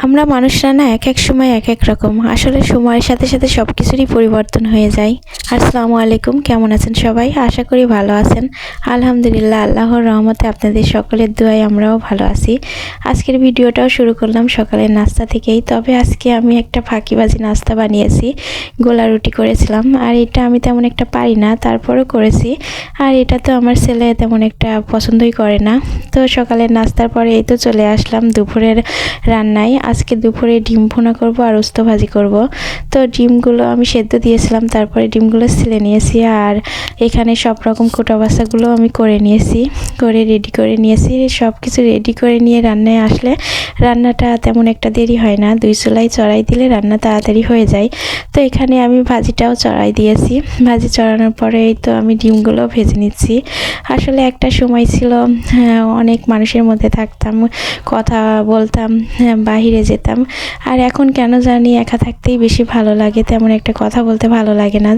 আমরা মানুষরা না এক এক সময় এক এক রকম। আসলে সময়ের সাথে সাথে সব কিছুরই পরিবর্তন হয়ে যায়। আসসালামু আলাইকুম, কেমন আছেন সবাই? আশা করি ভালো আছেন। আলহামদুলিল্লাহ, আল্লাহর রহমতে আপনাদের সকলের দোয়ায় আমরাও ভালো আছি। আজকের ভিডিওটাও শুরু করলাম সকালের নাস্তা থেকেই। তবে আজকে আমি একটা ফাঁকিবাজি নাস্তা বানিয়েছি, গোলা রুটি করেছিলাম। আর এটা আমি তেমন একটা পারি না, তারপরেও করেছি। আর এটা তো আমার ছেলে তেমন একটা পছন্দই করে না। তো সকালের নাস্তার পরে এই তো চলে আসলাম দুপুরের রান্নায়। আজকে দুপুরে ডিম ভুনা করব আর উস্ত ভাজি করব। তো ডিমগুলো আমি সেদ্ধ দিয়েছিলাম, তারপরে ডিমগুলো ছিলে নিয়েছি। আর এখানে সব রকম কোটা বাছাগুলো আমি করে নিয়েছি, করে রেডি করে নিয়েছি। সব কিছু রেডি করে নিয়ে রান্নায় আসলে রান্নাটা তেমন একটা দেরি হয় না। দুই চুলায় চড়াই দিলে রান্না তাড়াতাড়ি হয়ে যায়। তো এখানে আমি ভাজিটাও চড়াই দিয়েছি। ভাজি চড়ানোর পরে এই তো আমি ডিমগুলো ভেজে নিচ্ছি। আসলে একটা সময় ছিল, অনেক মানুষের মধ্যে থাকতাম, কথা বলতাম, বাহিরে যেতাম। আর এখন কেন জানি একা থাকতেই বেশি ভালো লাগে, তেমন একটা কথা বলতে ভালো লাগে না।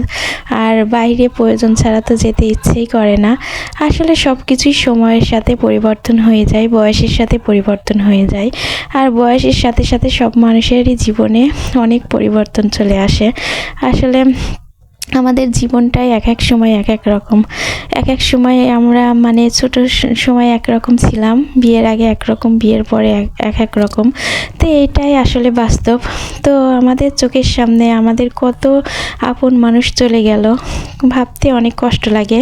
আর বাইরে প্রয়োজন ছাড়া তো যেতে ইচ্ছেই করে না। আসলে সব কিছুই সময়ের সাথে পরিবর্তন হয়ে যায়, বয়সের সাথে পরিবর্তন হয়ে যায়। আর বয়সের সাথে সাথে সব মানুষেরই জীবনে অনেক পরিবর্তন চলে আসে। আসলে আমাদের জীবনটাই এক এক সময় এক এক রকম। এক এক সময় আমরা ছোট সময় একরকম ছিলাম, বিয়ের আগে একরকম, বিয়ের পরে এক এক রকম। তো এটাই আসলে বাস্তব। তো আমাদের চোখের সামনে আমাদের কত আপন মানুষ চলে গেল, ভাবতে অনেক কষ্ট লাগে।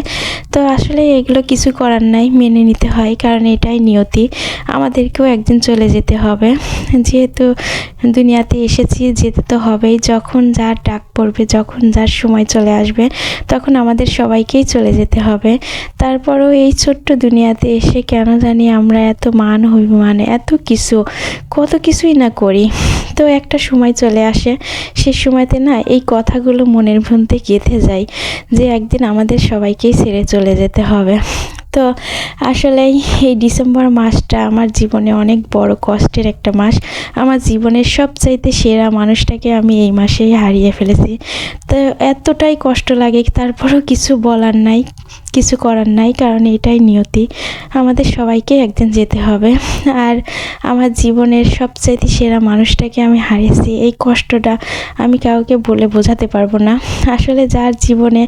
তো আসলে এগুলো কিছু করার নাই, মেনে নিতে হয়, কারণ এটাই নিয়তি। আমাদেরকেও একদিন চলে যেতে হবে। যেহেতু দুনিয়াতে এসেছি, যেতে তো হবেই। যখন যার ডাক পড়বে, যখন যার সময় চলে আসবে, তখন আমাদের সবাইকেই চলে যেতে হবে। তারপরও এই ছোট্ট দুনিয়াতে এসে কেন জানি আমরা এত মান অভিমান, এত কিছু, কত কিছুই না করি। তো একটা সময় চলে আসে, সে সময়তে না এই কথাগুলো মনের মধ্যে গেঁথে যায় যে একদিন আমাদের সবাইকেই ছেড়ে চলে যেতে হবে। তো আসলেই এই ডিসেম্বর মাসটা আমার জীবনে অনেক বড় কষ্টের একটা মাস। আমার জীবনের সবচাইতে সেরা মানুষটাকে আমি এই মাসেই হারিয়ে ফেলেছি। তো এতটাই কষ্ট লাগে, তারপরেও কিছু বলার নাই, কিছু করার নাই, কারণ এটাই নিয়তি। আমাদের সবাইকে একদিন যেতে হবে। আর আমার জীবনের সবচাইতে সেরা মানুষটাকে আমি হারিয়েছি, এই কষ্টটা আমি কাউকে বলে বোঝাতে পারবো না। আসলে যার জীবনে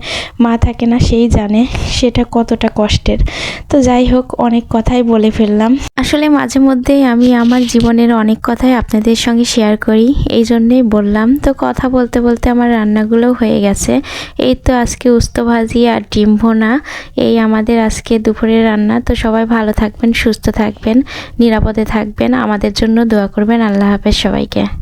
মা থাকে না সেই জানে সেটা কতটা কষ্টের। তো যাই হোক, অনেক কথাই বলে ফেললাম। আসলে মাঝে মধ্যেই আমি আমার জীবনের অনেক কথাই আপনাদের সঙ্গে শেয়ার করি, এই জন্যেই বললাম। তো কথা বলতে বলতে আমার রান্নাগুলো হয়ে গেছে। এই তো আজকে উস্ত ভাজি আর ডিম ভুনা, এই আমাদের আজকে দুপুরের রান্না। তো সবাই ভালো থাকবেন, সুস্থ থাকবেন, নিরাপদে থাকবেন, আমাদের জন্য দোয়া করবেন। আল্লাহ হাফেজ সবাইকে।